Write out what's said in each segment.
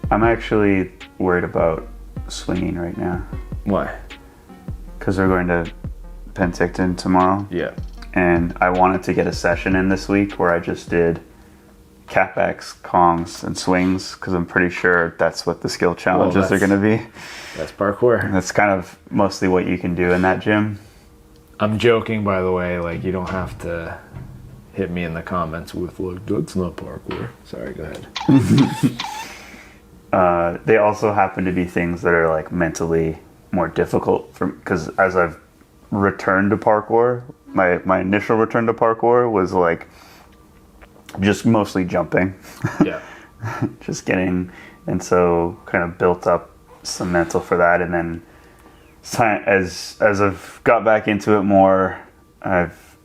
I'm actually worried about swinging right now. Why? Because we're going to Penticton tomorrow. Yeah. And I wanted to get a session in this week where I just did capex, kongs, and swings, because I'm pretty sure that's what the skill challenges are going to be. That's parkour. That's kind of mostly what you can do in that gym. I'm joking, by the way. Like, you don't have to hit me in the comments with, like, that's not parkour. Sorry, go ahead. They also happen to be things that are like mentally more difficult because as I've returned to parkour, my initial return to parkour was like just mostly jumping. Yeah. Just getting, and so kind of built up some mental for that, and then as I've got back into it more, I've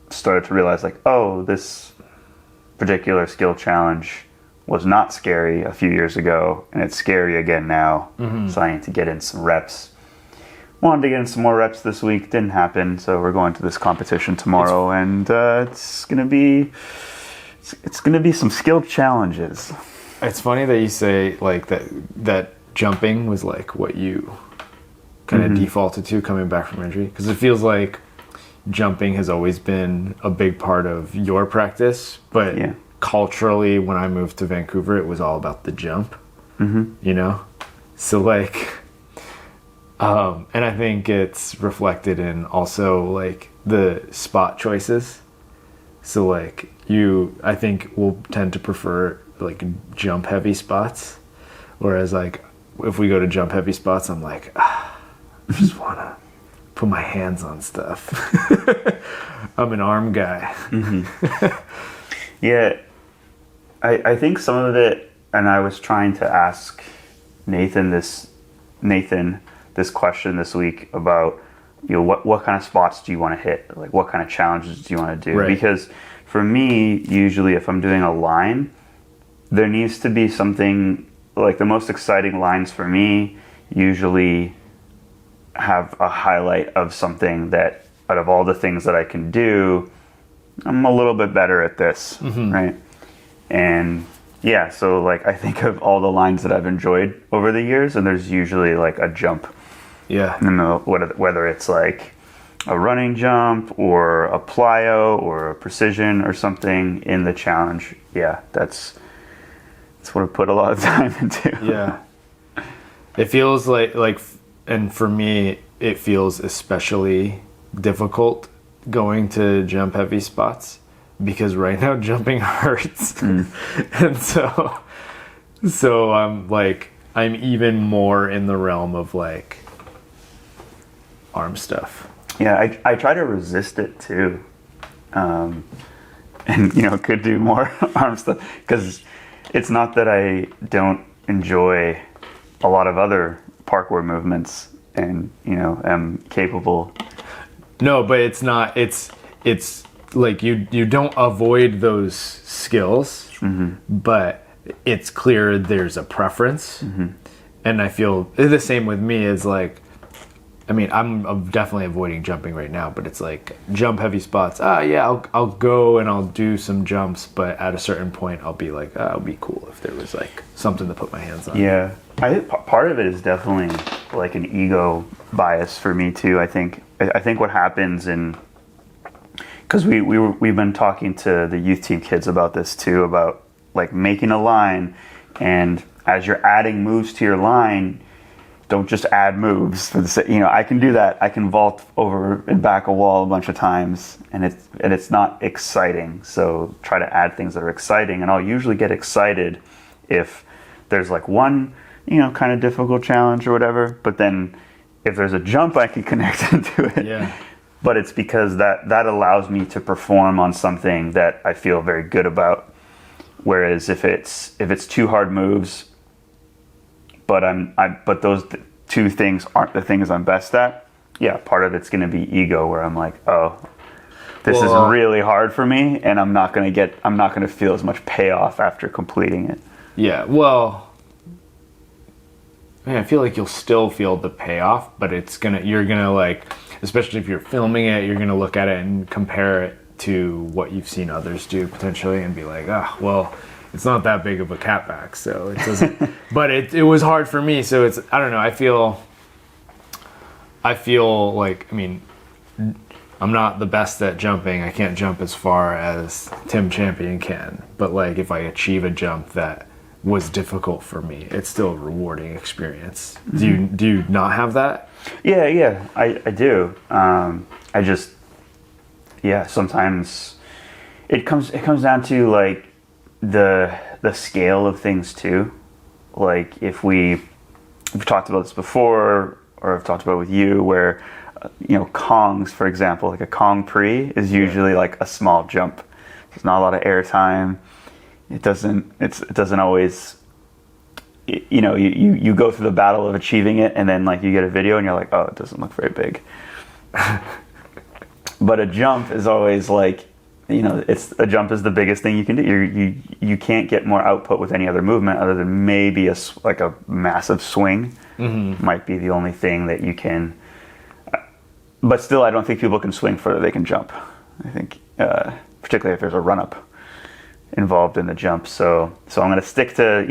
started to realize like, oh, this particular skill challenge was not scary a few years ago, and it's scary again now. So I need to get in some reps. Wanted to get in some more reps this week, didn't happen, so we're going to this competition tomorrow, and it's gonna be some skill challenges. It's funny that you say like that jumping was like what you kind of defaulted to coming back from injury, because it feels like jumping has always been a big part of your practice, but yeah. Culturally, when I moved to Vancouver, it was all about the jump, you know? So like, and I think it's reflected in also like the spot choices. So like I think will tend to prefer like jump heavy spots. Whereas like, if we go to jump heavy spots, I'm like, I just want to put my hands on stuff. I'm an arm guy. Yeah. I think some of it, and I was trying to ask Nathan this question this week about, you know, what kind of spots do you want to hit? Like, what kind of challenges do you want to do? Right. Because for me, usually if I'm doing a line, there needs to be something, like the most exciting lines for me usually have a highlight of something that, out of all the things that I can do, I'm a little bit better at this, right? And yeah, so like I think of all the lines that I've enjoyed over the years, and there's usually like a jump. Yeah. Whether it's like a running jump or a plyo or a precision or something in the challenge. Yeah, that's what I put a lot of time into. Yeah. It feels like, and for me, it feels especially difficult going to jump heavy spots, because right now jumping hurts. And so I'm even more in the realm of like arm stuff. Yeah, I try to resist it too. And, you know, could do more arm stuff, because it's not that I don't enjoy a lot of other parkour movements and, you know, am capable. No, but it's not, it's like you don't avoid those skills, but it's clear there's a preference. And I feel the same with me. Is like, I mean, I'm definitely avoiding jumping right now, but it's like jump heavy spots. Yeah, I'll go and I'll do some jumps, but at a certain point I'll be like, it'll be cool if there was like something to put my hands on. Yeah, I think part of it is definitely like an ego bias for me too. I think what happens because we've been talking to the youth team kids about this too, about like making a line, and as you're adding moves to your line, don't just add moves for the, you know, I can do that. I can vault over and back a wall a bunch of times, and it's not exciting. So try to add things that are exciting, and I'll usually get excited if there's like one, you know, kind of difficult challenge or whatever. But then if there's a jump, I can connect into it. Yeah. But it's because that allows me to perform on something that I feel very good about. Whereas if it's two hard moves, but those two things aren't the things I'm best at, yeah, part of it's going to be ego, where I'm like, oh, this is really hard for me, and I'm not going to feel as much payoff after completing it. Yeah, well, I feel like you'll still feel the payoff, but you're gonna like, especially if you're filming it, you're gonna look at it and compare it to what you've seen others do potentially, and be like, well, it's not that big of a catback, so it doesn't. But it was hard for me, so it's, I don't know. I feel like, I mean, I'm not the best at jumping. I can't jump as far as Tim Champion can, but like if I achieve a jump that was difficult for me, it's still a rewarding experience. Do you not have that? Yeah, I do. I just, sometimes it comes down to like the scale of things too. Like if we've talked about this before, or I've talked about it with you, where Kongs, for example, like a Kong pre is usually like a small jump. There's not a lot of air time. It doesn't always, you go through the battle of achieving it, and then like you get a video and you're like, oh, it doesn't look very big. But a jump is always like, a jump is the biggest thing you can do. You can't get more output with any other movement other than maybe a massive swing. Might be the only thing that you can. But still, I don't think people can swing further. They can jump. I think, particularly if there's a run up involved in the jump. So I'm going to stick to,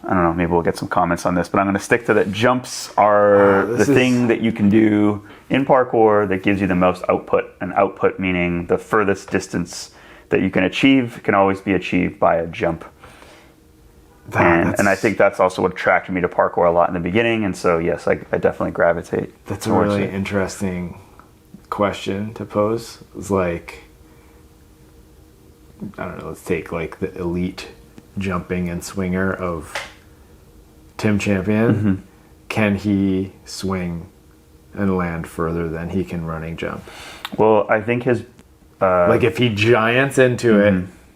I don't know, maybe we'll get some comments on this, but I'm going to stick to that jumps are the thing that you can do in parkour that gives you the most output. And output meaning the furthest distance that you can achieve can always be achieved by a jump. And I think that's also what attracted me to parkour a lot in the beginning. And so, yes, I definitely gravitate. That's a really interesting question to pose. It's like, I don't know, let's take like the elite jumping and swinger of Tim Champion. Can he swing and land further than he can running jump? Well, I think his... like if he giants into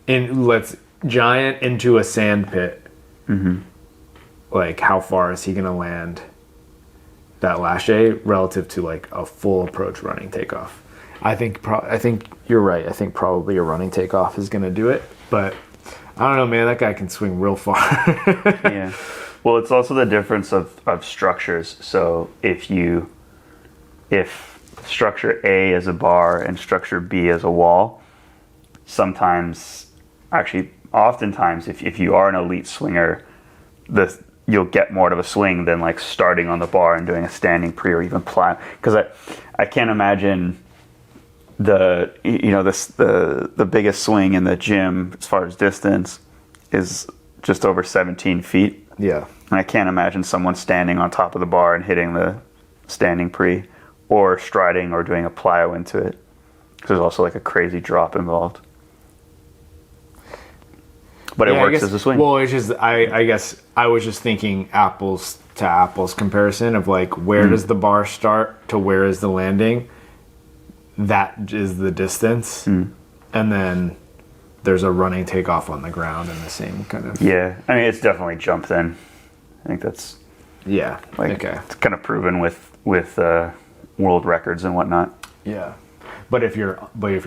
it, let's giant into a sand pit, like how far is he going to land that lache relative to like a full approach running takeoff? I think you're right. I think probably a running takeoff is going to do it, but I don't know, man. That guy can swing real far. Yeah. Well, it's also the difference of structures. So if structure A is a bar and structure B is a wall, oftentimes, if you are an elite swinger, you'll get more of a swing than like starting on the bar and doing a standing pre or even ply. Because I can't imagine the biggest swing in the gym as far as distance is just over 17 feet. Yeah. And I can't imagine someone standing on top of the bar and hitting the standing pre or striding or doing a plyo into it. Because there's also like a crazy drop involved. But it works as a swing. Well, it's just, I guess I was just thinking apples to apples comparison of like, where does the bar start to where is the landing? That is the distance. And then there's a running takeoff on the ground in the same kind of... Yeah. I mean, it's definitely jump then. I think that's... Yeah. Like, okay. It's kind of proven with world records and whatnot. Yeah. But if you're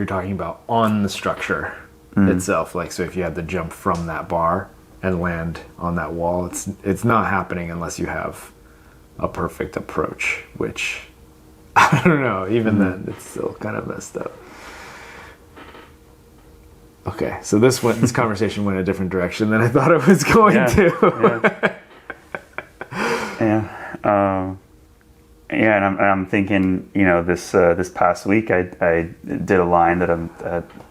talking about on the structure itself, like, so if you had to jump from that bar and land on that wall, it's not happening unless you have a perfect approach, which I don't know, even then it's still kind of messed up. Okay, so this conversation went a different direction than I thought it was going to. And I'm thinking, this past week I did a line that I'm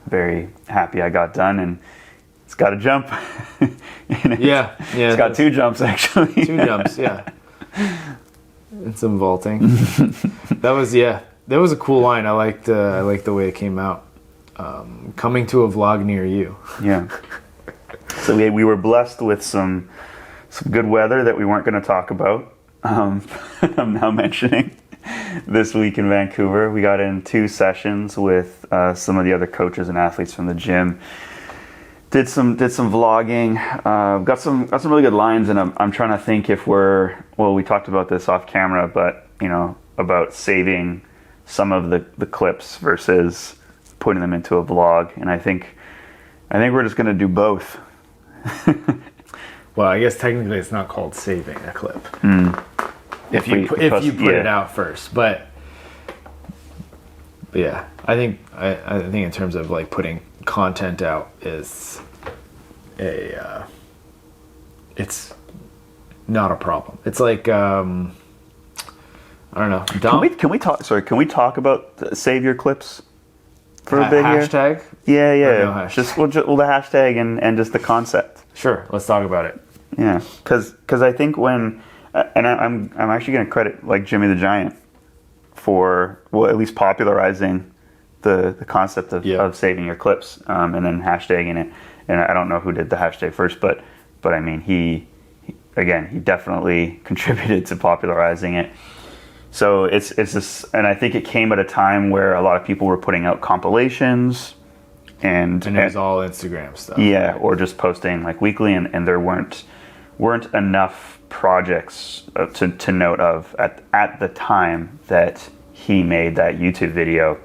very happy I got done, and it's got a jump. It's got two jumps actually. Two jumps, yeah. And some vaulting. That was a cool line. I liked the way it came out. Coming to a vlog near you. Yeah. So we were blessed with some good weather that we weren't going to talk about. I'm now mentioning this week in Vancouver. We got in 2 sessions with some of the other coaches and athletes from the gym. Did some vlogging. Got some really good lines, and I'm trying to think if we talked about this off camera, but about saving some of the clips versus putting them into a vlog. And I think we're just going to do both. Well, I guess technically it's not called saving a clip. If you put it out first, but yeah, I think in terms of like putting content out is it's not a problem. It's like I don't know. Can we talk? Sorry, can we talk about save your clips for a bit hashtag? here? Yeah. Or no hashtag? Just the hashtag and just the concept. Sure, let's talk about it. Yeah, because I think when and I'm actually going to credit like Jimmy the Giant for at least popularizing the concept of saving your clips and then hashtagging it. And I don't know who did the hashtag first, but I mean he definitely contributed to popularizing it. So it's this, and I think it came at a time where a lot of people were putting out compilations and it was all Instagram stuff. Yeah, or just posting like weekly, and there weren't enough projects to note of at the time that he made that YouTube video.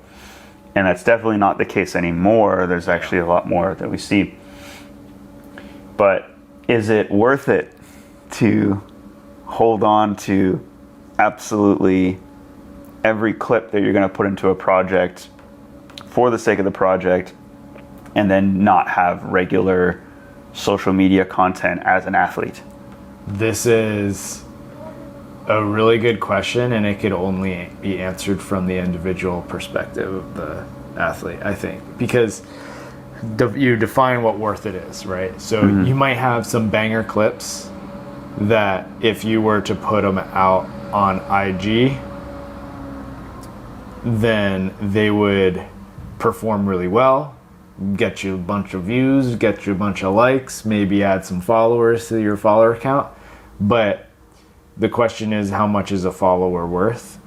And that's definitely not the case anymore. There's actually a lot more that we see. But is it worth it to hold on to absolutely every clip that you're going to put into a project for the sake of the project and then not have regular social media content as an athlete? This is a really good question, and it could only be answered from the individual perspective of the athlete, I think, because you define what worth it is, right? So you might have some banger clips that if you were to put them out on IG, then they would perform really well, get you a bunch of views, get you a bunch of likes, maybe add some followers to your follower count. But the question is, how much is a follower worth?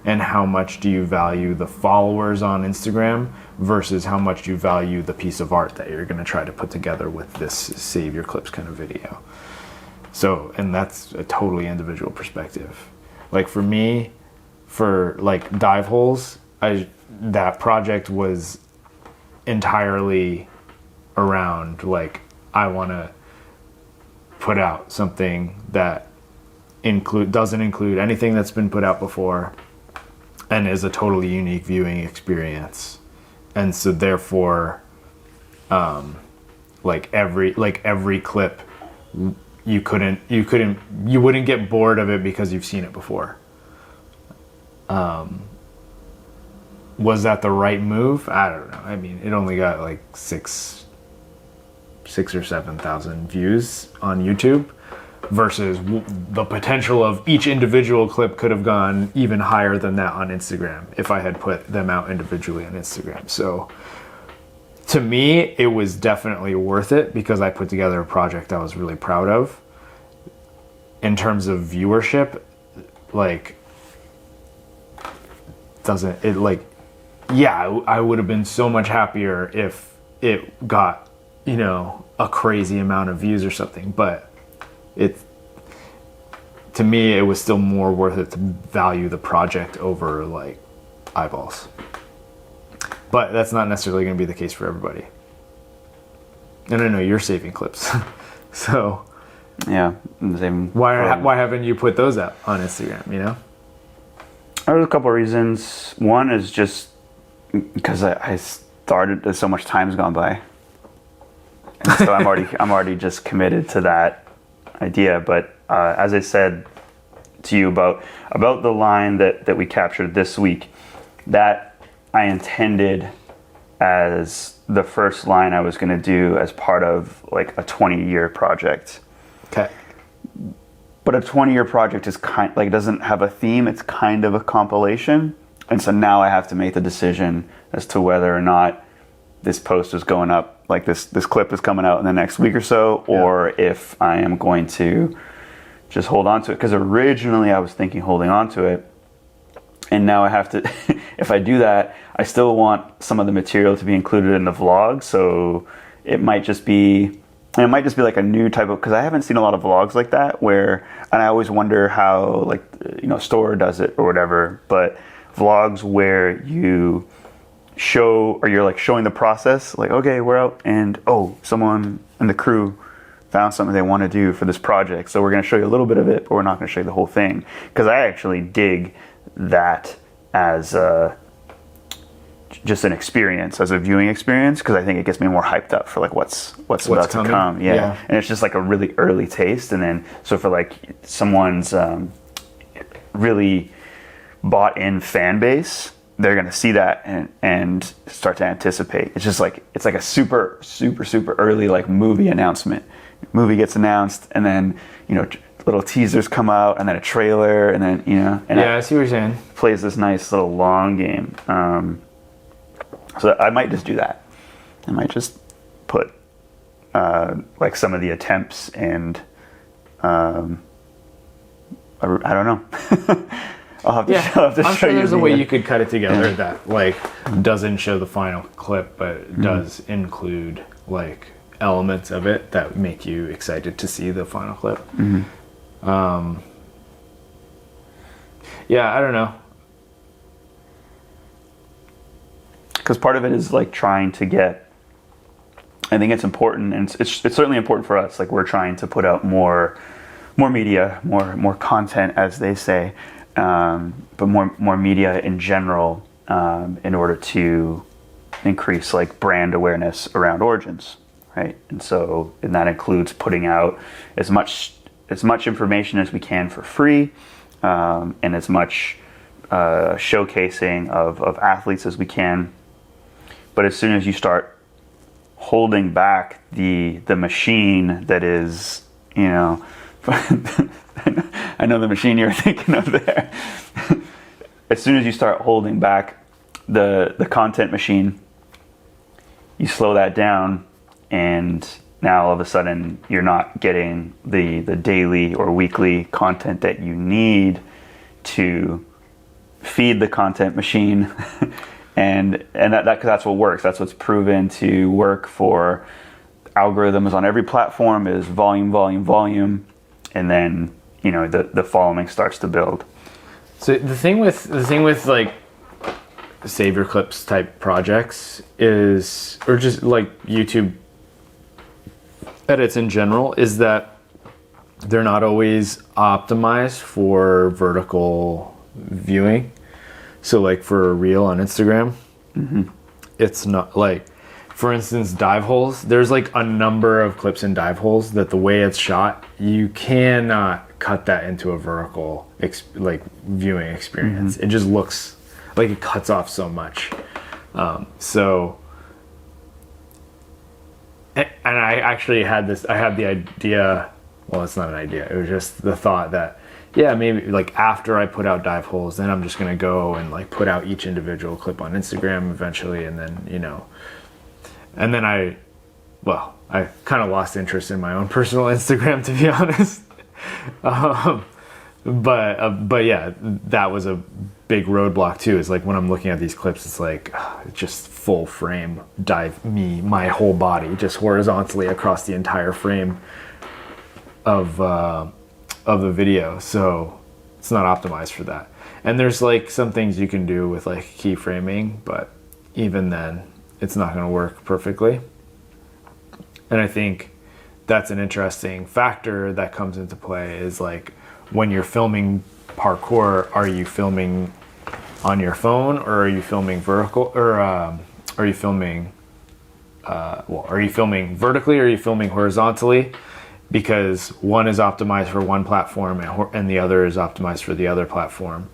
And how much do you value the followers on Instagram versus how much you value the piece of art that you're going to try to put together with this save your clips kind of video? So, and that's a totally individual perspective. Like for me, for like dive holes, that project was entirely around like, I want to put out something that doesn't include anything that's been put out before and is a totally unique viewing experience. And so therefore like every clip you wouldn't get bored of it because you've seen it before. Was that the right move? I don't know. I mean, it only got like 6 or 7,000 views on YouTube versus the potential of each individual clip could have gone even higher than that on Instagram if I had put them out individually on Instagram. So to me, it was definitely worth it because I put together a project I was really proud of. In terms of viewership, like, I would have been so much happier if it got, a crazy amount of views or something, but to me, it was still more worth it to value the project over like eyeballs. But that's not necessarily going to be the case for everybody. And I know you're saving clips, so yeah. Why haven't you put those out on Instagram? There's a couple of reasons. One is just because I started. So much time's gone by, and so I'm already just committed to that idea. But as I said to you about the line that we captured this week, that I intended as the first line I was going to do as part of like a 20-year project. Okay. But a 20-year project is doesn't have a theme. It's kind of a compilation. And so now I have to make the decision as to whether or not this post is going up, like this clip is coming out in the next week or so, or if I am going to just hold on to it. Because originally I was thinking holding on to it. And now I have to, if I do that, I still want some of the material to be included in the vlog. So it might just be like a new type of, because I haven't seen a lot of vlogs like that and I always wonder how Store does it or whatever, but vlogs where you show, or you're like showing the process, like, okay, we're out and someone in the crew found something they want to do for this project. So we're going to show you a little bit of it, but we're not going to show you the whole thing. Because I actually dig that as just an experience, as a viewing experience, because I think it gets me more hyped up for like what's about coming. to come. Yeah. And it's just like a really early taste, and then so for like someone's really bought in fan base, they're gonna see that and start to anticipate. It's just like it's like a super early like movie announcement. Movie gets announced, and then little teasers come out, and then a trailer, and then and I see what you're saying. Plays this nice little long game. So I might just do that. I might just put like some of the attempts and I don't know. I'll have to I'm show sure you. there's a way you could cut it together that like doesn't show the final clip, but does include like elements of it that make you excited to see the final clip. I don't know. Because part of it is like trying to get. I think it's important, and it's certainly important for us. Like we're trying to put out more media, more content, as they say, but more media in general, in order to increase like brand awareness around Origins, right? And that includes putting out as much information as we can for free, and as much showcasing of athletes as we can. But as soon as you start holding back the machine that is, I know the machine you're thinking of there. As soon as you start holding back the content machine, you slow that down, and now all of a sudden you're not getting the daily or weekly content that you need to feed the content machine. and that's what works. That's what's proven to work for algorithms on every platform is volume, and then the following starts to build. So the thing with like save your clips type projects is, or just like YouTube edits in general, is that they're not always optimized for vertical viewing. So like for a reel on Instagram, it's not like, for instance, dive holes. There's like a number of clips in dive holes that the way it's shot, you cannot cut that into a vertical like viewing experience. It just looks like it cuts off so much. And I actually had the idea, well, it's not an idea, it was just the thought that, maybe like after I put out dive holes, then I'm just going to go and like put out each individual clip on Instagram eventually. And then, I kind of lost interest in my own personal Instagram, to be honest. But yeah, that was a big roadblock too. Is like when I'm looking at these clips, it's like just full frame my whole body just horizontally across the entire frame of the video. So it's not optimized for that. And there's like some things you can do with like keyframing, but even then it's not going to work perfectly. And I think that's an interesting factor that comes into play is like when you're filming parkour, are you filming on your phone, or are you filming vertical, or are you filming vertically, or are you filming horizontally? Because one is optimized for one platform and the other is optimized for the other platform.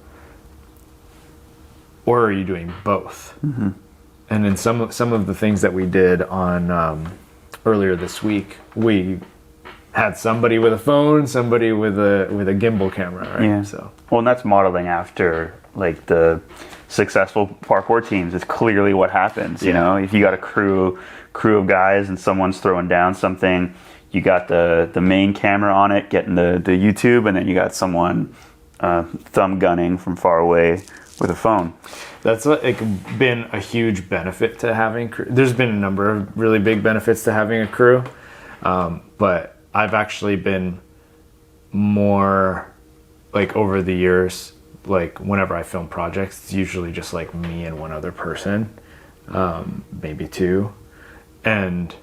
Or are you doing both? And in some of the things that we did on earlier this week, we had somebody with a phone, somebody with a gimbal camera, right? Yeah. So and that's modeling after like the successful parkour teams. It's clearly what happens. If you got a crew of guys and someone's throwing down something, you got the main camera on it getting the YouTube, and then you got someone thumb gunning from far away with a phone. That's been a huge benefit to having crew. There's been a number of really big benefits to having a crew, but I've actually been more like over the years, like whenever I film projects, it's usually just like me and one other person, maybe two, and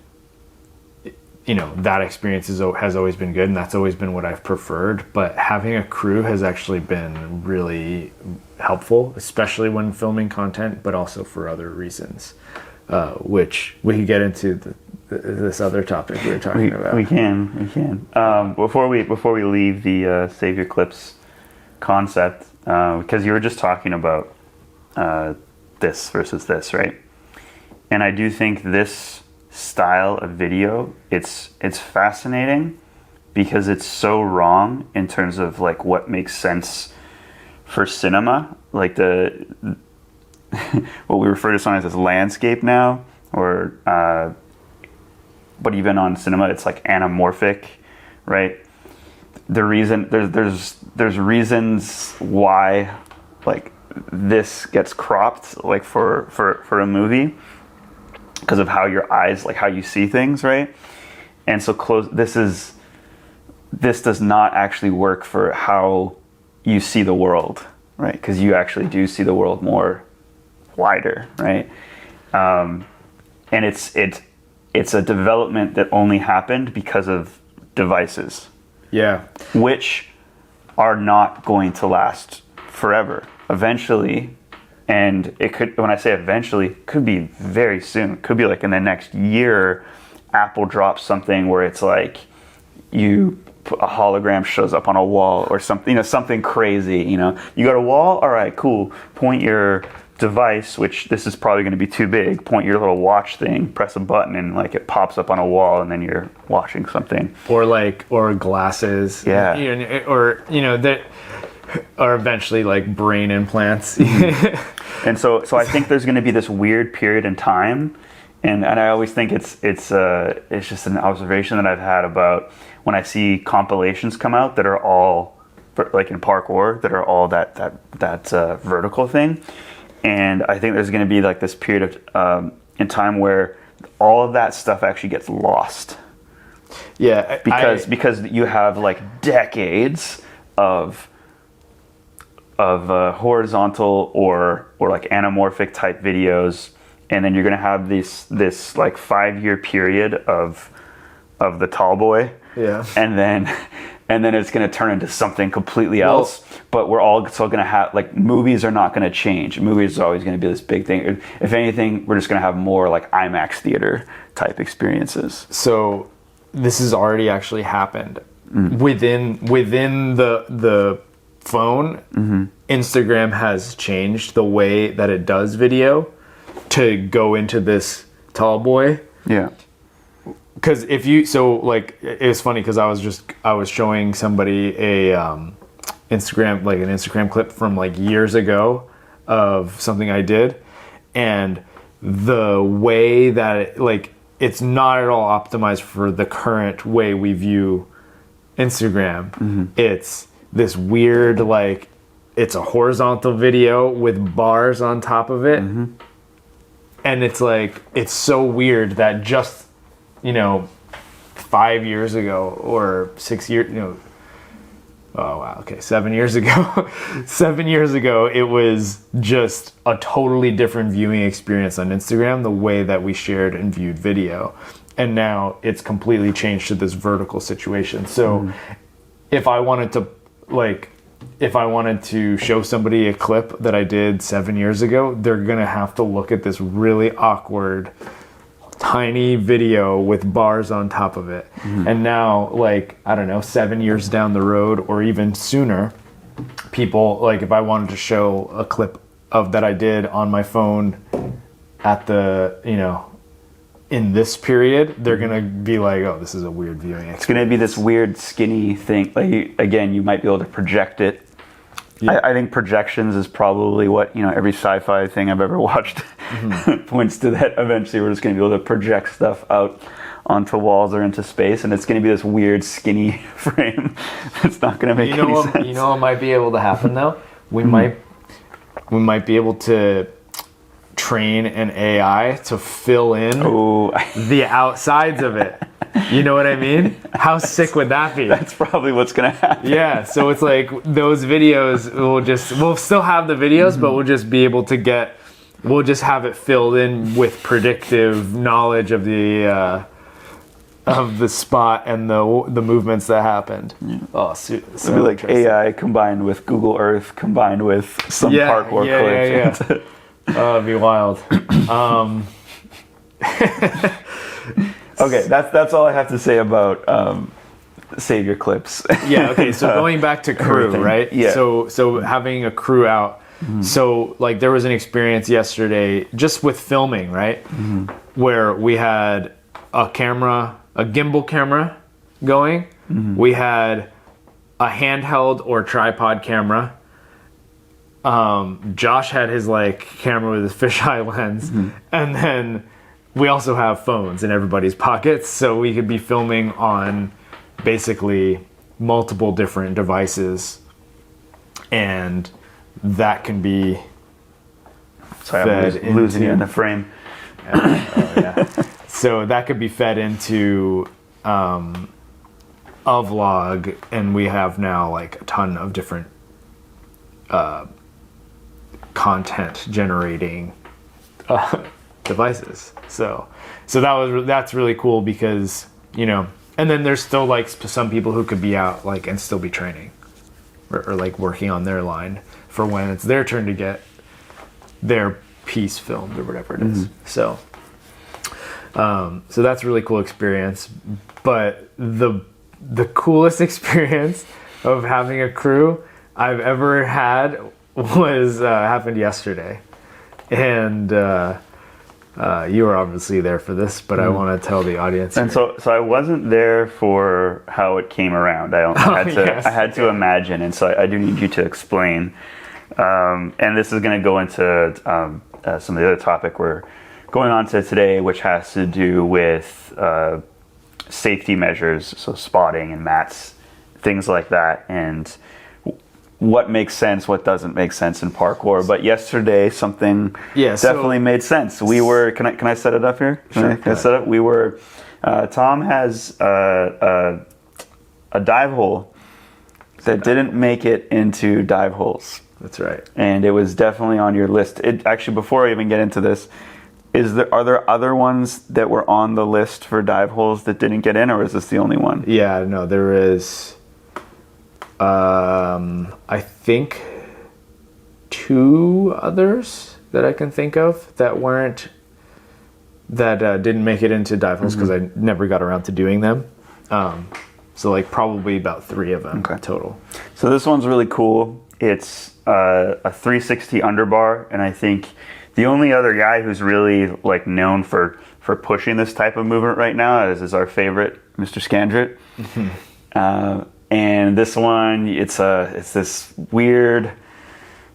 that experience has always been good, and that's always been what I've preferred. But having a crew has actually been really helpful, especially when filming content, but also for other reasons, which we can get into this other topic we were talking about. We can. Before we leave the Save Your Clips concept, because you were just talking about this versus this, right? And I do think this style of video, it's fascinating because it's so wrong in terms of like what makes sense for cinema, like the what we refer to sometimes as landscape now, or but even on cinema it's like anamorphic, right? The reason there's reasons why like this gets cropped like for a movie, because of how your eyes, like how you see things, right? And so this does not actually work for how you see the world, right? Because you actually do see the world more wider, right? And it's a development that only happened because of devices, which are not going to last forever. Eventually. And it could, when I say eventually, it could be very soon. It could be like in the next year, Apple drops something where it's like a hologram shows up on a wall or something, something crazy. You got a wall? All right, cool. Point your device, which this is probably going to be too big. Point your little watch thing, press a button, and like it pops up on a wall, and then you're watching something. Or glasses. Yeah. Or eventually like brain implants. And so I think there's going to be this weird period in time, and I always think it's just an observation that I've had about when I see compilations come out that are all like in parkour, that are all that vertical thing, and I think there's going to be like this period of in time where all of that stuff actually gets lost. Yeah, because you have like decades of horizontal or like anamorphic type videos, and then you're gonna have this like 5-year period of the tall boy, and then it's gonna turn into something completely else. But we're all still gonna have, like, movies are not gonna change. Movies are always gonna be this big thing. If anything, we're just gonna have more like IMAX theater type experiences. So this has already actually happened within the phone. Instagram has changed the way that it does video to go into this tall boy. Yeah. Because it was funny because I was showing somebody an Instagram clip from like years ago of something I did, and the way that it's not at all optimized for the current way we view Instagram. It's this weird, like, it's a horizontal video with bars on top of it. And it's like, it's so weird that just, 5 years ago or 6 years, oh wow, okay, 7 years ago. 7 years ago, it was just a totally different viewing experience on Instagram, the way that we shared and viewed video. And now it's completely changed to this vertical situation. So if I wanted to show somebody a clip that I did 7 years ago, they're gonna have to look at this really awkward, tiny video with bars on top of it. And now, like, I don't know, 7 years down the road or even sooner, people, like, if I wanted to show a clip of that I did on my phone at the, in this period, they're gonna be like, oh, this is a weird viewing experience. It's gonna be this weird skinny thing. Like, again, you might be able to project it. Yeah. I think projections is probably what, every sci-fi thing I've ever watched points to, that eventually we're just gonna be able to project stuff out onto walls or into space, and it's gonna be this weird skinny frame. It's not gonna make any sense. You know what might be able to happen though? We might be able to train an AI to fill in the outsides of it. You know what I mean? How sick would that be? That's probably what's gonna happen. Yeah, so it's like those videos, we'll still have the videos, but we'll just be able to we'll just have it filled in with predictive knowledge of the of the spot and the movements that happened. Oh, It'd be like AI combined with Google Earth combined with some parkour clip. Yeah. Oh, it'd be wild. Okay, that's all I have to say about save your clips. Yeah. Okay. So going back to crew, everything. right? Yeah. So having a crew out. So like there was an experience yesterday just with filming, right? Where we had a gimbal camera going. We had a handheld or tripod camera. Josh had his like camera with his fisheye lens, and then we also have phones in everybody's pockets, so we could be filming on basically multiple different devices, and that can be Sorry, I'm losing you in the frame. So that could be fed into a vlog, and we have now like a ton of different content generating devices. So that's really cool because, you know, and then there's still like some people who could be out like and still be training or like working on their line for when it's their turn to get their piece filmed or whatever it is. So that's a really cool experience. But the coolest experience of having a crew I've ever had was happened yesterday, and you were obviously there for this, but I want to tell the audience. And so I wasn't there for how it came around. I had to imagine, and so I do need you to explain. And this is going to go into some of the other topic we're going on to today, which has to do with safety measures, so spotting and mats, things like that, and what makes sense, what doesn't make sense in parkour. But yesterday, something definitely made sense. We were. Can I set it up here? Can I set up? We were. Tom has a dive hole that didn't make it into dive holes. That's right. And it was definitely on your list. It actually, before I even get into this, are there other ones that were on the list for dive holes that didn't get in, or is this the only one? Yeah, no, there is. I think 2 others that I can think of that didn't make it into dive holes because I never got around to doing them. So like probably about 3 of them total. So this one's really cool. It's a 360 underbar, and I think the only other guy who's really like known for pushing this type of movement right now is our favorite Mr. Scandrett. And this one, it's this weird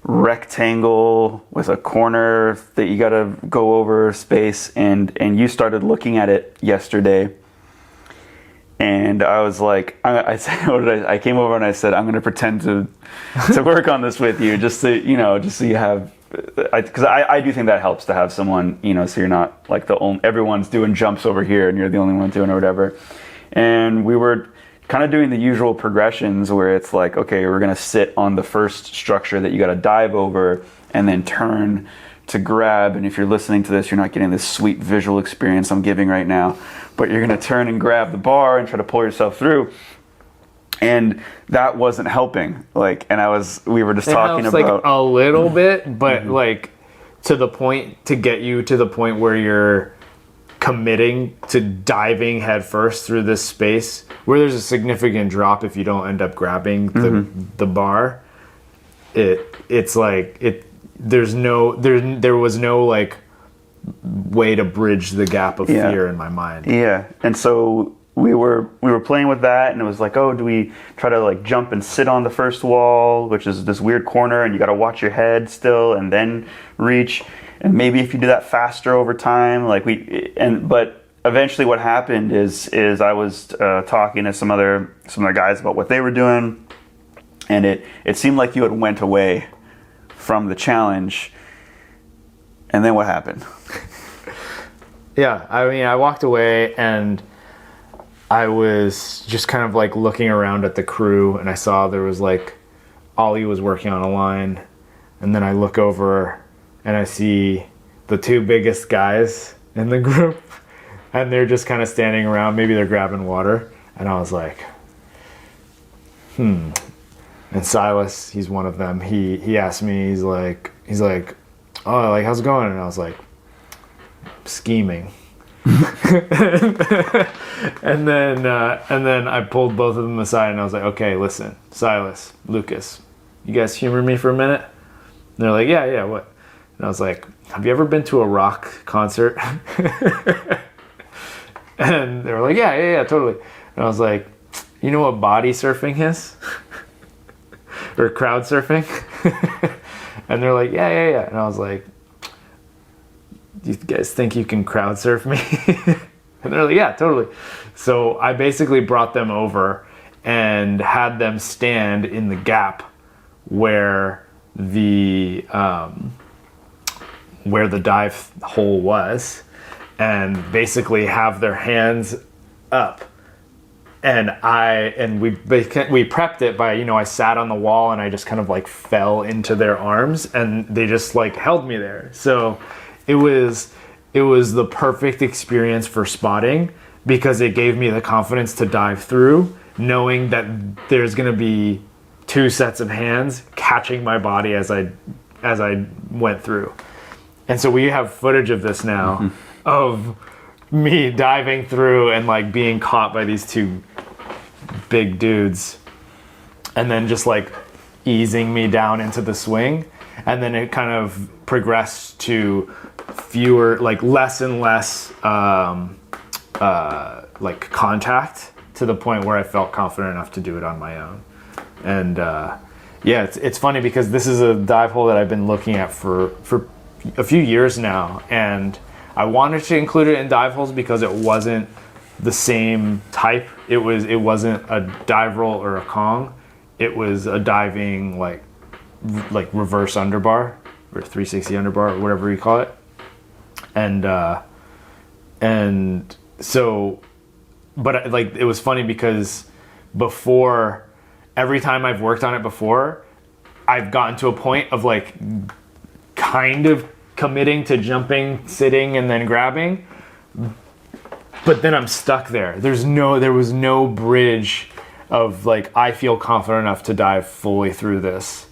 rectangle with a corner that you got to go over space, and you started looking at it yesterday, and I was like, I came over and I said, I'm going to pretend to work on this with you, just so you have, because I do think that helps to have someone, so you're not like everyone's doing jumps over here and you're the only one doing or whatever. And we were kind of doing the usual progressions where it's like, okay, we're going to sit on the first structure that you got to dive over and then turn to grab. And if you're listening to this, you're not getting this sweet visual experience I'm giving right now, but you're going to turn and grab the bar and try to pull yourself through. And that wasn't helping. Like, and we were just talking about like a little bit, but like to get you to the point where you're committing to diving headfirst through this space where there's a significant drop if you don't end up grabbing the bar. It's like there was no like way to bridge the gap of fear in my mind. Yeah. And so we were playing with that, and it was like, oh, do we try to like jump and sit on the first wall, which is this weird corner, and you got to watch your head still and then reach. And maybe if you do that faster over time, but eventually what happened is I was talking to some other guys about what they were doing, and it seemed like you had went away from the challenge. And then what happened? Yeah, I mean, I walked away and I was just kind of like looking around at the crew, and I saw there was like Ollie was working on a line, and then I look over and I see the 2 biggest guys in the group and they're just kind of standing around. Maybe they're grabbing water. And I was like, And Silas, he's one of them. He asked me, he's like, oh, like, how's it going? And I was like, scheming. and then I pulled both of them aside and I was like, okay, listen, Silas, Lucas, you guys humor me for a minute? And they're like, yeah, what? And I was like, have you ever been to a rock concert? And they were like, yeah, totally. And I was like, you know what body surfing is? Or crowd surfing? And they're like, yeah. And I was like, do you guys think you can crowd surf me? And they're like, yeah, totally. So I basically brought them over and had them stand in the gap where the dive hole was, and basically have their hands up. And we prepped it by, I sat on the wall and I just kind of like fell into their arms and they just like held me there. So it was the perfect experience for spotting, because it gave me the confidence to dive through, knowing that there's going to be 2 sets of hands catching my body as I went through. And so we have footage of this now, of me diving through and like being caught by these 2 big dudes, and then just like easing me down into the swing. And then it kind of progressed to less and less like contact, to the point where I felt confident enough to do it on my own. And it's funny because this is a dive hole that I've been looking at for a few years now, and I wanted to include it in dive holes because it wasn't the same type. It wasn't a dive roll or a Kong. It was a diving like reverse underbar or 360 underbar or whatever you call it. And so, but like, it was funny because before, every time I've worked on it before, I've gotten to a point of like kind of committing to jumping, sitting, and then grabbing, but then I'm stuck there. There was no bridge of like, I feel confident enough to dive fully through this,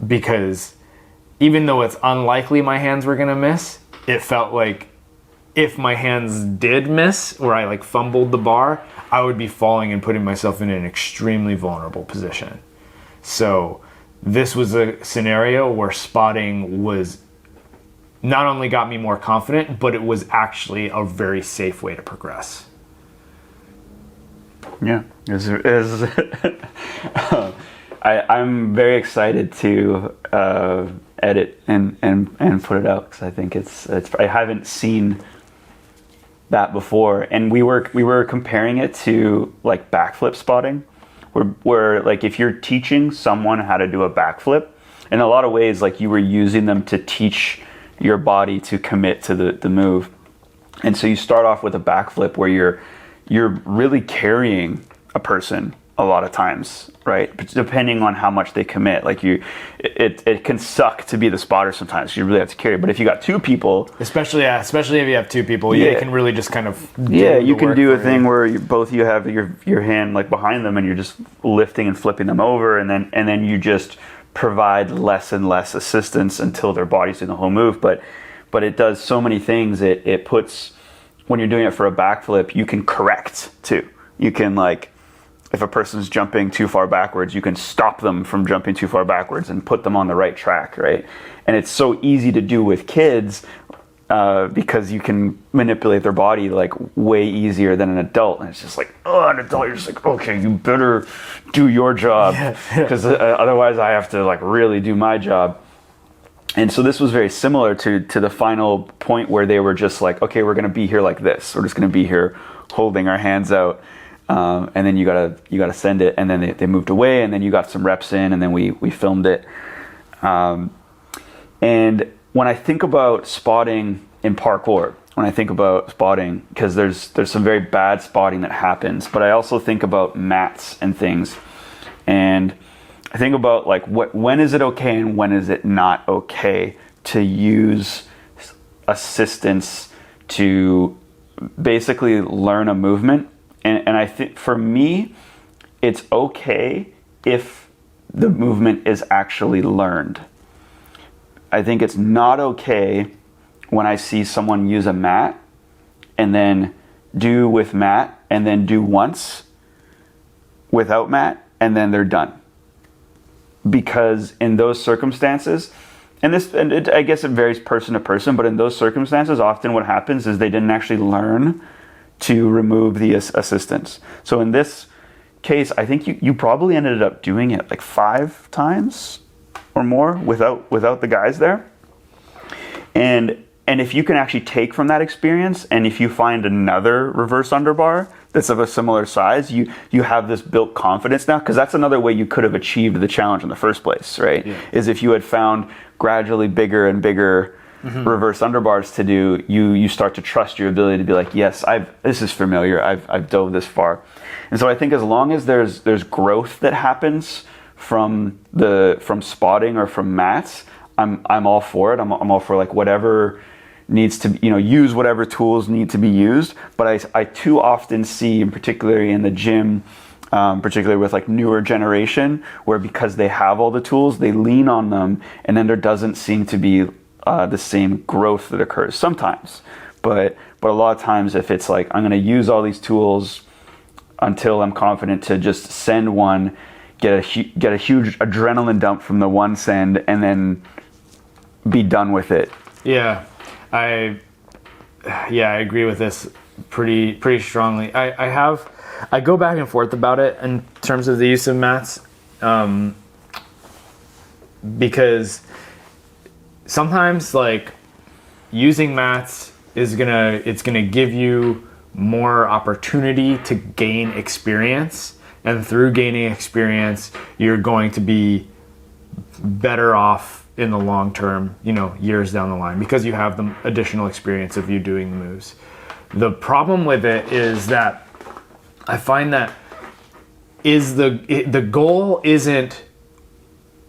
because even though it's unlikely my hands were gonna miss, it felt like if my hands did miss, or I like fumbled the bar, I would be falling and putting myself in an extremely vulnerable position. So this was a scenario where spotting was not only got me more confident, but it was actually a very safe way to progress. Yeah, I'm very excited to edit and put it out, because I think it's I haven't seen that before, and we were comparing it to like backflip spotting, where like if you're teaching someone how to do a backflip, in a lot of ways like you were using them to teach your body to commit to the move. And so you start off with a backflip where you're really carrying a person a lot of times, right? But depending on how much they commit, like it can suck to be the spotter sometimes. You really have to carry. But if you got 2 people, especially if you have 2 people, you can really just kind of you can do a thing where you have your hand like behind them and you're just lifting and flipping them over, and then you just provide less and less assistance until their body's doing the whole move. But it does so many things. It puts, when you're doing it for a backflip, you can correct too. You can, like, if a person's jumping too far backwards, you can stop them from jumping too far backwards and put them on the right track, right? And it's so easy to do with kids because you can manipulate their body like way easier than an adult. And it's just like, an adult, you're just like, okay, you better do your job, because otherwise I have to like really do my job. And so this was very similar to the final point where they were just like, okay, we're going to be here like this. We're just going to be here holding our hands out. And then you gotta send it, and then they moved away, and then you got some reps in, and then we filmed it. And when I think about spotting in parkour, because there's some very bad spotting that happens, but I also think about mats and things, and I think about like when is it okay and when is it not okay to use assistance to basically learn a movement. And I think for me, it's okay if the movement is actually learned. I think it's not okay when I see someone use a mat and then do with mat and then do once without mat and then they're done. Because in those circumstances, I guess it varies person to person, but in those circumstances, often what happens is they didn't actually learn to remove the assistance. So in this case, I think you probably ended up doing it like 5 times or more without the guys there. And if you can actually take from that experience, and if you find another reverse underbar that's of a similar size, you have this built confidence now, because that's another way you could have achieved the challenge in the first place, right? Yeah. Is if you had found gradually bigger and bigger reverse underbars to do, you start to trust your ability to be like, yes, this is familiar, I've dove this far. And so I think as long as there's growth that happens from spotting or from mats, I'm all for it. I'm all for like whatever needs to, use whatever tools need to be used. But I too often see, and particularly in the gym, particularly with like newer generation, where because they have all the tools, they lean on them, and then there doesn't seem to be the same growth that occurs sometimes. But a lot of times, if it's like I'm going to use all these tools until I'm confident to just send one, get a huge adrenaline dump from the one send, and then be done with it. Yeah, I agree with this pretty strongly. I go back and forth about it in terms of the use of mats, because sometimes like using mats it's gonna give you more opportunity to gain experience, and through gaining experience, you're going to be better off in the long term, years down the line, because you have the additional experience of you doing the moves. The problem with it is that I find that the goal isn't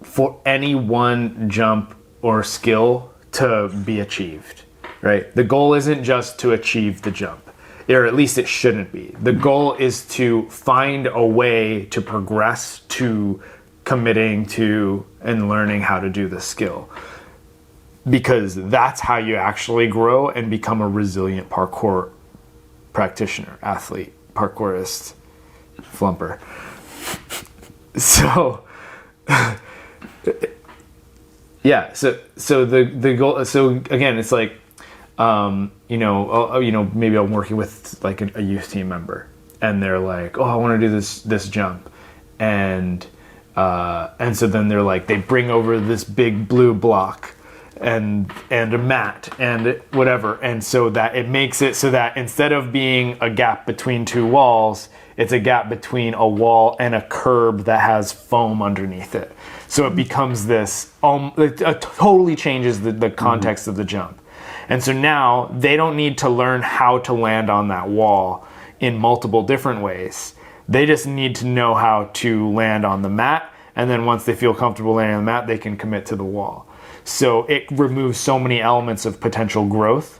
for any one jump or skill to be achieved, right? The goal isn't just to achieve the jump, or at least it shouldn't be. The goal is to find a way to progress to committing to and learning how to do the skill, because that's how you actually grow and become a resilient parkour practitioner, athlete, parkourist, flumper. So yeah, so the goal, so again, it's like maybe I'm working with like a youth team member, and they're like, oh, I want to do this jump, and so then they're like, they bring over this big blue block and a mat and whatever, and so that it makes it so that instead of being a gap between 2 walls, it's a gap between a wall and a curb that has foam underneath it. So it becomes this, it totally changes the context of the jump. And so now they don't need to learn how to land on that wall in multiple different ways. They just need to know how to land on the mat, and then once they feel comfortable landing on the mat, they can commit to the wall. So it removes so many elements of potential growth,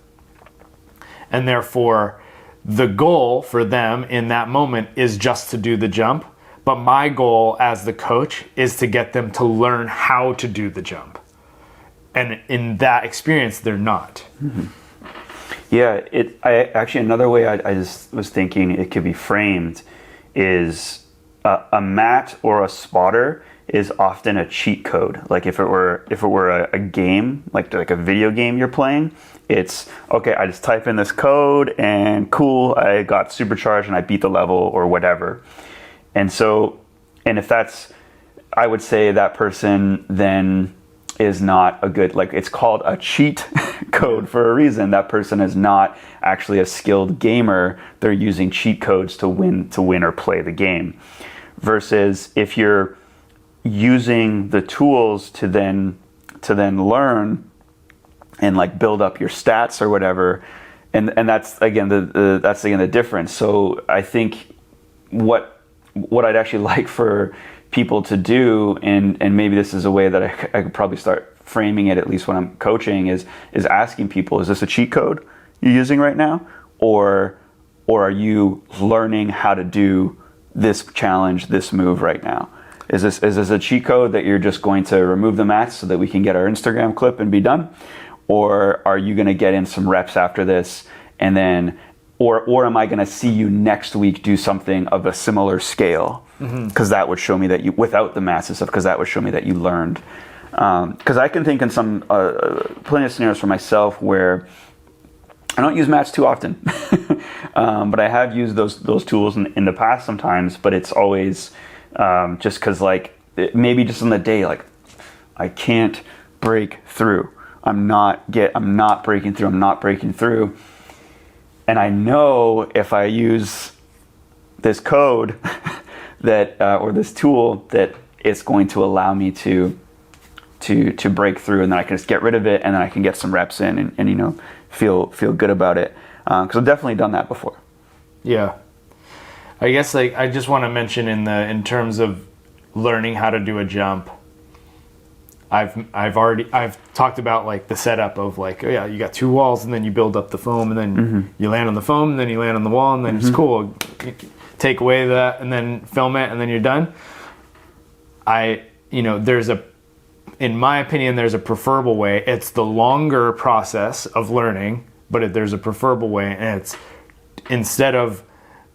and therefore the goal for them in that moment is just to do the jump. But my goal as the coach is to get them to learn how to do the jump. And in that experience, they're not. Mm-hmm. Yeah, actually another way I just was thinking it could be framed is a mat or a spotter is often a cheat code. Like if it were a game, like a video game you're playing, it's okay, I just type in this code and cool, I got supercharged and I beat the level or whatever. And so, and if that's, I would say that person then is not a good, like it's called a cheat code for a reason. That person is not actually a skilled gamer. They're using cheat codes to win or play the game. Versus if you're using the tools to then learn and like build up your stats or whatever, and that's again the difference. So I think what I'd actually like for people to do, and maybe this is a way that I could probably start framing it, at least when I'm coaching, is asking people, is this a cheat code? you're using right now, or are you learning how to do this challenge, this move right now? Is this a cheat code that you're just going to remove the mats so that we can get our Instagram clip and be done? Or are you going to get in some reps after this, and then, or am I going to see you next week do something of a similar scale? Because that would show me that you, without the mats and stuff, because that would show me that you learned. Because I can think in some plenty of scenarios for myself where I don't use mats too often, but I have used those tools in the past sometimes. But it's always just because, like, maybe just on the day, like, I can't break through. I'm not breaking through. And I know if I use this code that or this tool, that it's going to allow me to break through, and then I can just get rid of it, and then I can get some reps in and feel good about it. Because I've definitely done that before. Yeah. I guess, like, I just want to mention in terms of learning how to do a jump, I've talked about, like, the setup of, like, oh yeah, you got two walls, and then you build up the foam, and then you land on the foam, and then you land on the wall, and then it's cool. You take away that, and then film it, and then you're done. In my opinion, there's a preferable way. It's the longer process of learning, but there's a preferable way, and it's, instead of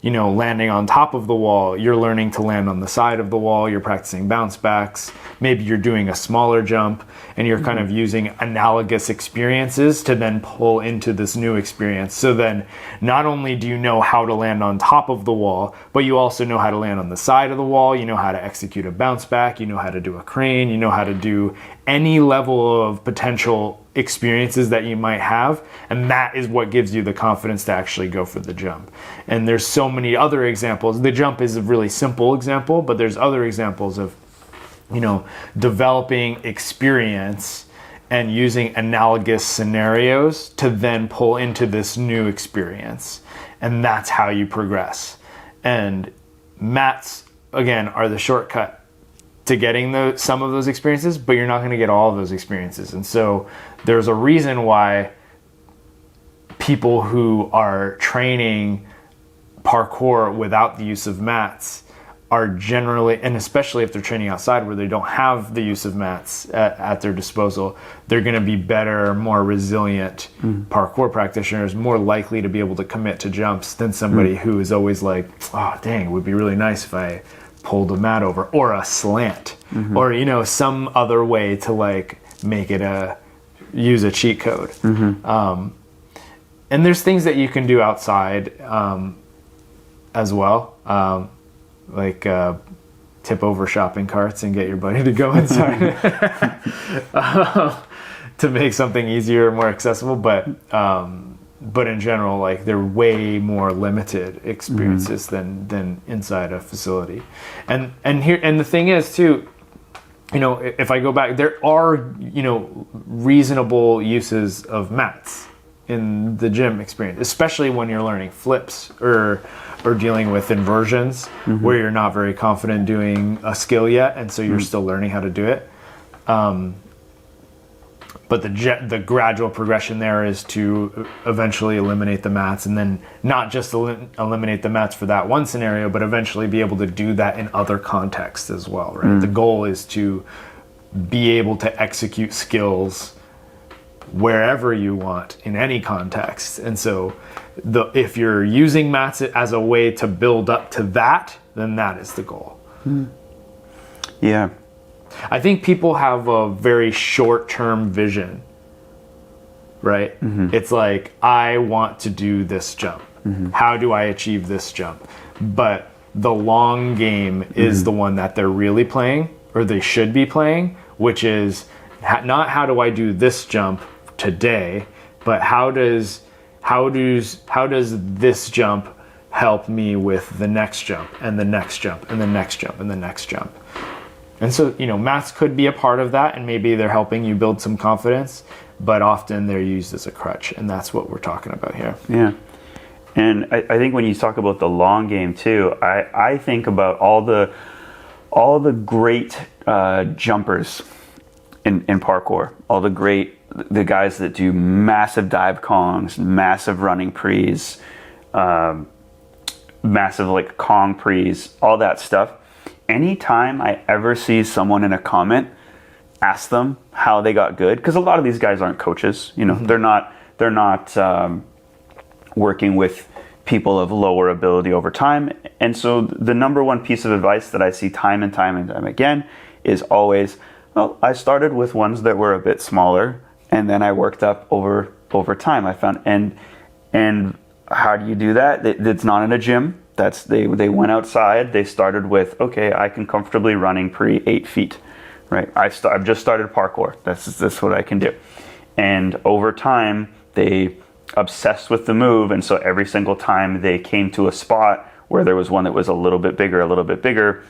landing on top of the wall, you're learning to land on the side of the wall. You're practicing bounce backs. Maybe you're doing a smaller jump, and you're kind of using analogous experiences to then pull into this new experience. So then not only do you know how to land on top of the wall, but you also know how to land on the side of the wall. You know how to execute a bounce back. You know how to do a crane. You know how to do any level of potential experiences that you might have, and that is what gives you the confidence to actually go for the jump. And there's so many other examples. The jump is a really simple example, but there's other examples of developing experience and using analogous scenarios to then pull into this new experience, and that's how you progress. And mats, again, are the shortcut to getting some of those experiences, but you're not going to get all of those experiences. And so there's a reason why people who are training parkour without the use of mats are generally, and especially if they're training outside where they don't have the use of mats at their disposal, they're going to be better, more resilient parkour practitioners, more likely to be able to commit to jumps than somebody who is always like, oh dang, it would be really nice if I pulled a mat over, or a slant, or some other way to, like, make it use a cheat code. And there's things that you can do outside as well, like tip over shopping carts and get your buddy to go inside to make something easier and more accessible. But in general, like, they're way more limited experiences than inside a facility. And the thing is too, if I go back, there are reasonable uses of mats in the gym experience, especially when you're learning flips or dealing with inversions where you're not very confident doing a skill yet, and so you're still learning how to do it. But the gradual progression there is to eventually eliminate the mats, and then not just eliminate the mats for that one scenario, but eventually be able to do that in other contexts as well, right? The goal is to be able to execute skills wherever you want in any context. And so if you're using mats as a way to build up to that, then that is the goal. Yeah. I think people have a very short-term vision, right? It's like, I want to do this jump. How do I achieve this jump? But the long game is the one that they're really playing, or they should be playing, which is not how do I do this jump today, but how does this jump help me with the next jump, and the next jump, and the next jump, and the next jump. And so, mats could be a part of that, and maybe they're helping you build some confidence, but often they're used as a crutch, and that's what we're talking about here. Yeah. And I think when you talk about the long game too, I think about all the great jumpers in parkour, all the great the guys that do massive dive kongs, massive running prees, massive like Kong prees, all that stuff. Anytime I ever see someone in a comment ask them how they got good, because a lot of these guys aren't coaches, you know, they're not working with people of lower ability over time. And so the number one piece of advice that I see time and time again is always, well, I started with ones that were a bit smaller, and then I worked up over time. I found, and how do you do that? It's not in a gym. They went outside. They started with, okay, I can comfortably running pre 8 feet, right? I've just started parkour. That's what I can do. And over time, they obsessed with the move, and so every single time they came to a spot where there was one that was a little bit bigger,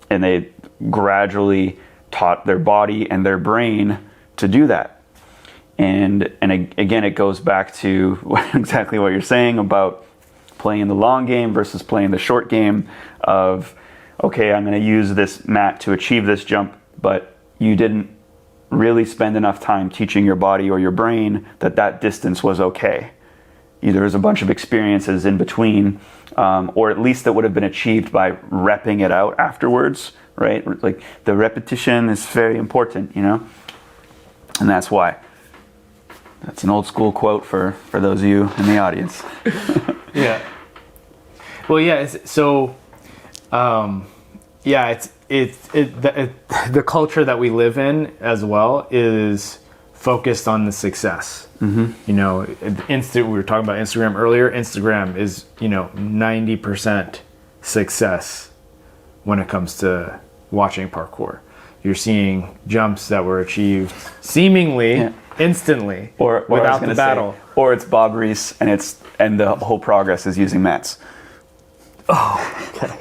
and they gradually taught their body and their brain to do that. And again, it goes back to exactly what you're saying about playing the long game versus playing the short game of, okay, I'm going to use this mat to achieve this jump, but you didn't really spend enough time teaching your body or your brain that distance was okay. There was a bunch of experiences in between, or at least that would have been achieved by repping it out afterwards, right? Like the repetition is very important, you know? And that's why. That's an old school quote for those of you in the audience. Yeah. Well, yeah. The culture that we live in as well is focused on the success. Mm-hmm. You know, we were talking about Instagram earlier. Instagram is, 90% success when it comes to watching parkour. You're seeing jumps that were achieved seemingly instantly, or without the battle. Or it's Bob Reese, and the whole progress is using mats. Oh, okay.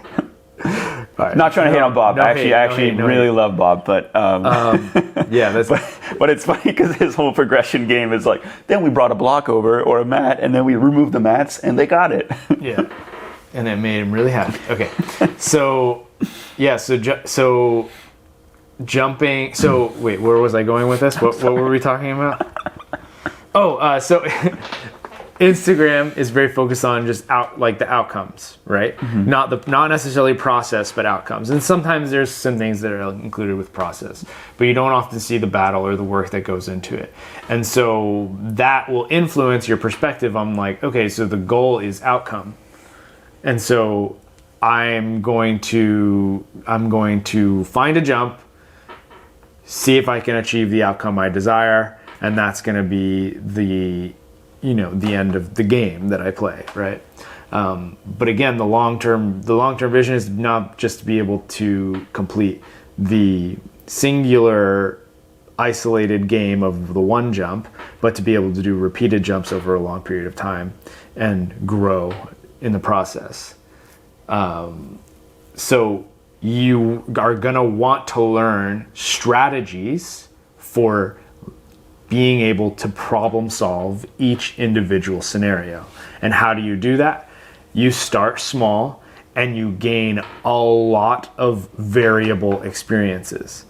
Right. Not trying to hate on Bob. I actually really love Bob, but yeah, that's. But it's funny because his whole progression game is like, then we brought a block over or a mat, and then we removed the mats, and they got it. Yeah, and it made him really happy. Okay, so yeah, so jumping. So wait, where was I going with this? What were we talking about? Oh, so Instagram is very focused on just the outcomes, right? Mm-hmm. Not necessarily process, but outcomes. And sometimes there's some things that are included with process, but you don't often see the battle or the work that goes into it. And so that will influence your perspective on like, okay, so the goal is outcome. And so I'm going to find a jump, see if I can achieve the outcome I desire, and that's going to be the end of the game that I play, right? But again, the long-term vision is not just to be able to complete the singular isolated game of the one jump, but to be able to do repeated jumps over a long period of time and grow in the process. So you are gonna want to learn strategies for being able to problem solve each individual scenario. And how do you do that? You start small and you gain a lot of variable experiences.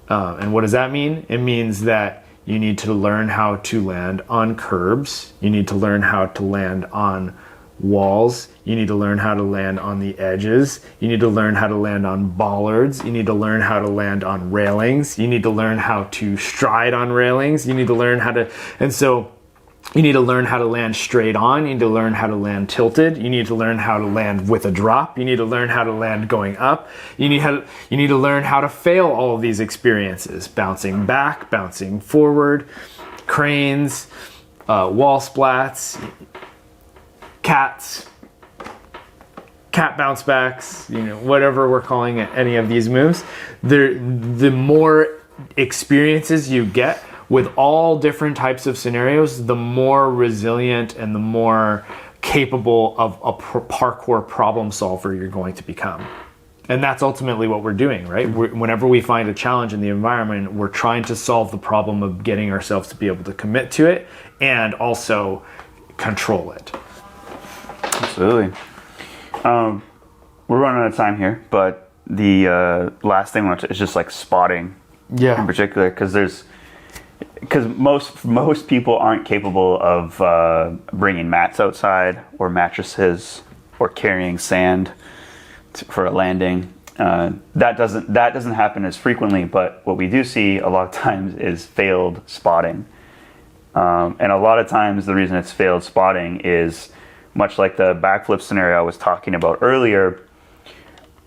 And what does that mean? It means that you need to learn how to land on curbs. You need to learn how to land on walls. You need to learn how to land on the edges. You need to learn how to land on bollards. You need to learn how to land on railings. You need to learn how to stride on railings. You need to learn how to, and so you need to learn how to land straight on. You need to learn how to land tilted. You need to learn how to land with a drop. You need to learn how to land going up. You need to learn how to fail all of these experiences, bouncing back, bouncing forward, cranes, wall splats, cat bounce backs, whatever we're calling it, any of these moves. The more experiences you get with all different types of scenarios, the more resilient and the more capable of a parkour problem solver you're going to become. And that's ultimately what we're doing, right? Whenever we find a challenge in the environment, we're trying to solve the problem of getting ourselves to be able to commit to it and also control it. Absolutely. We're running out of time here, but the last thing is just like spotting, in particular, because there's because most people aren't capable of bringing mats outside or mattresses or carrying sand for a landing. That doesn't happen as frequently, but what we do see a lot of times is failed spotting. And a lot of times the reason it's failed spotting is much like the backflip scenario I was talking about earlier.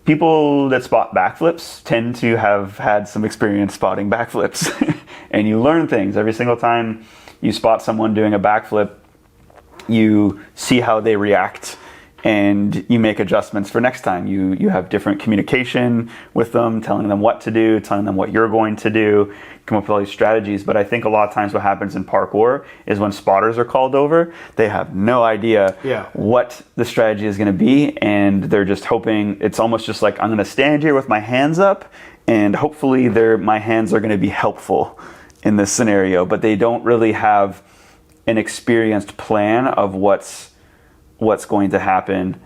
People that spot backflips tend to have had some experience spotting backflips. And you learn things every single time you spot someone doing a backflip. You see how they react and you make adjustments for next time. You have different communication with them, telling them what to do, telling them what you're going to do, come up with all these strategies. But I think a lot of times what happens in parkour is when spotters are called over, they have no idea what the strategy is going to be, and they're just hoping. It's almost just like, I'm going to stand here with my hands up, and hopefully my hands are going to be helpful in this scenario. But they don't really have an experienced plan of what's going to happen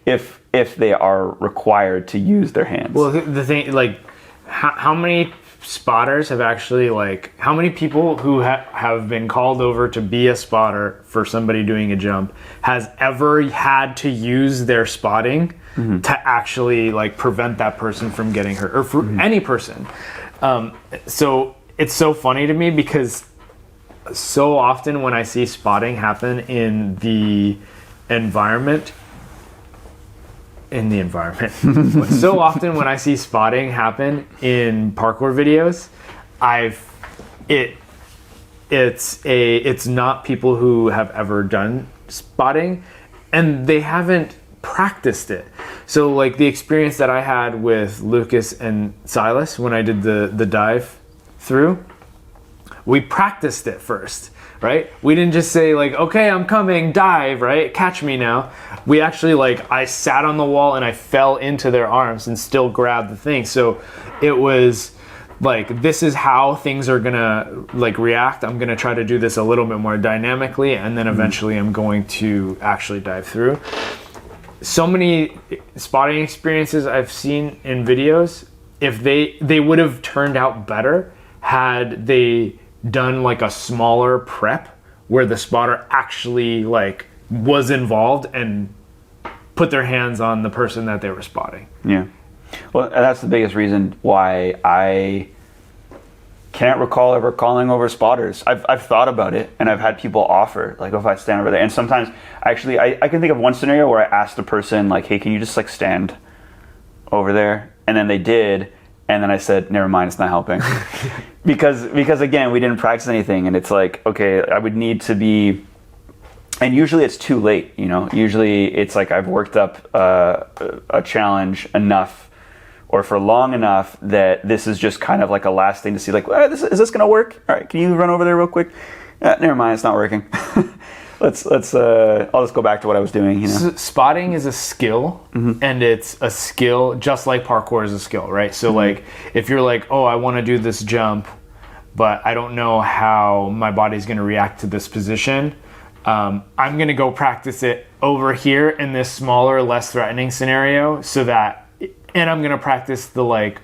if they are required to use their hands. Well, the thing, like, how many spotters have actually, like, how many people who have been called over to be a spotter for somebody doing a jump has ever had to use their spotting to actually, like, prevent that person from getting hurt, or for any person? So it's so funny to me because so often when I see spotting happen in the environment, so often when I see spotting happen in parkour videos, it's not people who have ever done spotting, and they haven't practiced it. So, like, the experience that I had with Lucas and Silas when I did the dive through, we practiced it first, right? We didn't just say, like, okay, I'm coming, dive, right? Catch me now. We actually, like, I sat on the wall and I fell into their arms and still grabbed the thing. So it was like, this is how things are gonna, like, react. I'm gonna try to do this a little bit more dynamically, and then eventually I'm going to actually dive through. So many spotting experiences I've seen in videos, if they would have turned out better had they done, like, a smaller prep where the spotter actually, like, was involved and put their hands on the person that they were spotting. Yeah. Well, that's the biggest reason why I can't recall ever calling over spotters. I've thought about it, and I've had people offer, like, if I stand over there. And sometimes, actually, I can think of one scenario where I asked the person, like, hey, can you just, like, stand over there? And then they did. And then I said, never mind, it's not helping. because again, we didn't practice anything. And it's like, okay, I would need to be, and usually it's too late, you know? Usually it's like I've worked up a challenge enough or for long enough that this is just kind of like a last thing to see, like, is this going to work? All right, can you run over there real quick? Never mind, it's not working. I'll just go back to what I was doing. You know? Spotting is a skill, and it's a skill just like parkour is a skill, right? So like, if you're like, oh, I want to do this jump, but I don't know how my body's going to react to this position, I'm going to go practice it over here in this smaller, less threatening scenario, and I'm going to practice the, like,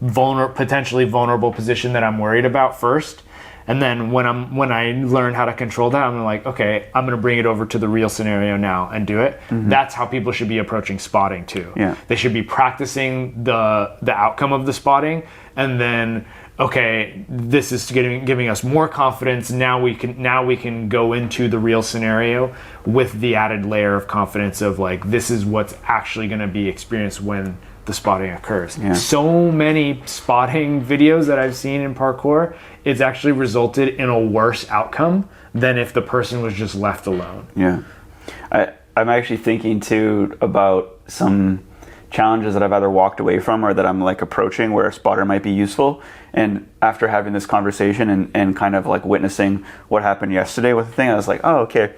potentially vulnerable position that I'm worried about first. And then when I learn how to control that, I'm like, okay, I'm going to bring it over to the real scenario now and do it. That's how people should be approaching spotting too. Yeah. They should be practicing the outcome of the spotting, and then, okay, this is giving us more confidence. Now we can go into the real scenario with the added layer of confidence of, like, this is what's actually going to be experienced when the spotting occurs. Yeah. So many spotting videos that I've seen in parkour, it's actually resulted in a worse outcome than if the person was just left alone. Yeah. I'm actually thinking too about some challenges that I've either walked away from or that I'm, like, approaching where a spotter might be useful. And after having this conversation and kind of, like, witnessing what happened yesterday with the thing, I was like, oh, okay,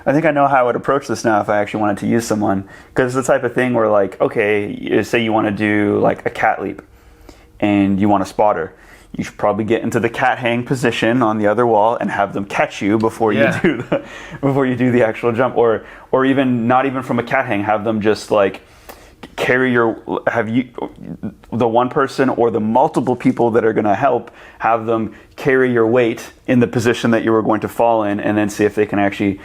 I think I know how I would approach this now if I actually wanted to use someone. Because it's the type of thing where, like, okay, say you want to do, like, a cat leap and you want a spotter. You should probably get into the cat hang position on the other wall and have them catch you before you do the actual jump, or even not even from a cat hang, have them just, like, have you, the one person or the multiple people that are going to help, have them carry your weight in the position that you were going to fall in, and then see if they can actually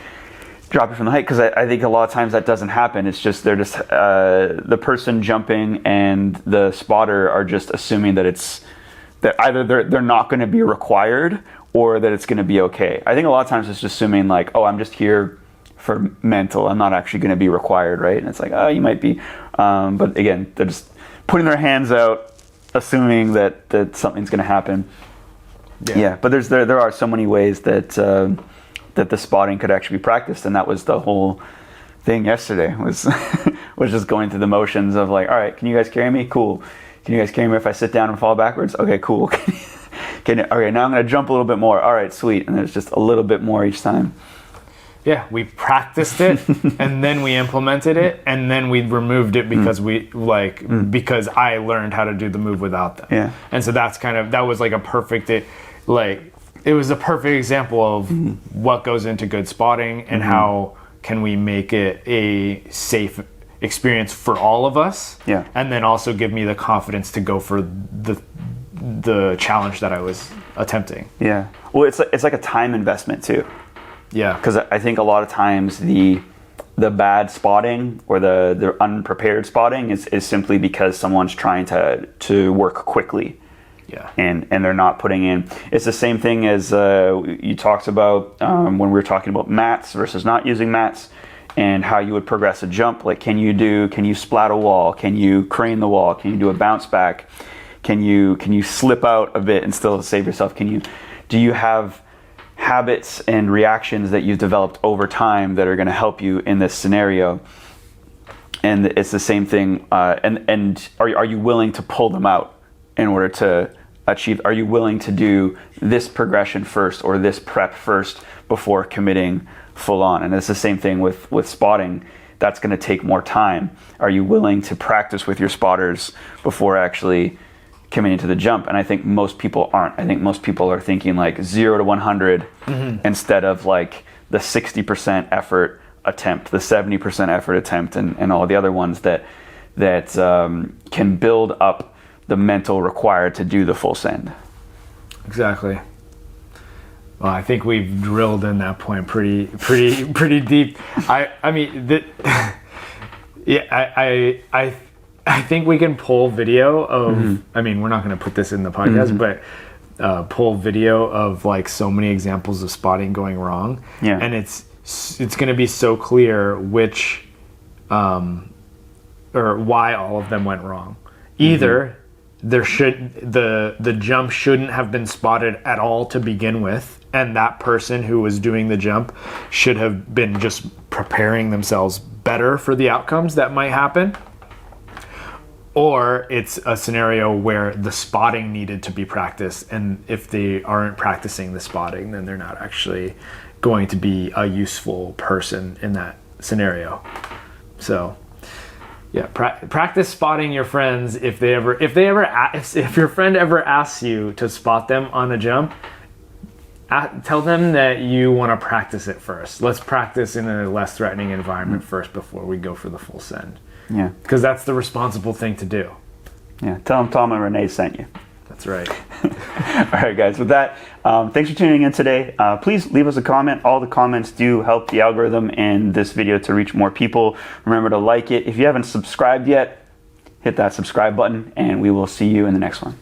drop it from the height. Because I think a lot of times that doesn't happen. It's just they're just the person jumping and the spotter are just assuming that that either they're not going to be required or that it's going to be okay. I think a lot of times it's just assuming like, oh, I'm just here for mental. I'm not actually going to be required, right? And it's like, oh, you might be. But again, they're just putting their hands out, assuming that something's going to happen. Yeah, but there are so many ways that the spotting could actually be practiced, and that was the whole thing yesterday. Was was just going through the motions of like, all right, can you guys carry me? Cool. Can you guys carry me if I sit down and fall backwards? Okay, cool. Okay, now I'm going to jump a little bit more. All right, sweet. And there's just a little bit more each time. Yeah, we practiced it and then we implemented it and then we removed it because because I learned how to do the move without them. Yeah. And so that was like it was a perfect example of what goes into good spotting and how can we make it a safe experience for all of us. Yeah. And then also give me the confidence to go for the challenge that I was attempting. Yeah. Well, it's like a time investment too. Yeah, because I think a lot of times the bad spotting or the unprepared spotting is simply because someone's trying to work quickly. Yeah, and they're not putting in. It's the same thing as you talked about when we were talking about mats versus not using mats, and how you would progress a jump. Like, can you splat a wall? Can you crane the wall? Can you do a bounce back? Can you slip out a bit and still save yourself? Do you have habits and reactions that you've developed over time that are going to help you in this scenario? And it's the same thing. And are you willing to pull them out in order to achieve? Are you willing to do this progression first or this prep first before committing full on? And it's the same thing with spotting. That's going to take more time. Are you willing to practice with your spotters before actually committing to the jump? And I think most people aren't. I think most people are thinking like 0 to 100 instead of like the 60% effort attempt, the 70% effort attempt, and all the other ones that can build up the mental required to do the full send. Exactly. Well, I think we've drilled in that point pretty deep. I think we can pull video of, I mean, we're not going to put this in the podcast, but pull video of like so many examples of spotting going wrong. Yeah. And it's going to be so clear which, or why all of them went wrong. Either the jump shouldn't have been spotted at all to begin with, and that person who was doing the jump should have been just preparing themselves better for the outcomes that might happen. Or it's a scenario where the spotting needed to be practiced, and if they aren't practicing the spotting, then they're not actually going to be a useful person in that scenario. So, yeah, practice spotting your friends. If your friend ever asks you to spot them on a jump, tell them that you want to practice it first. Let's practice in a less threatening environment first before we go for the full send. Yeah. Because that's the responsible thing to do. Yeah. Tell them Tom and Rene sent you. That's right. All right, guys. With that, thanks for tuning in today. Please leave us a comment. All the comments do help the algorithm and this video to reach more people. Remember to like it. If you haven't subscribed yet, hit that subscribe button, and we will see you in the next one.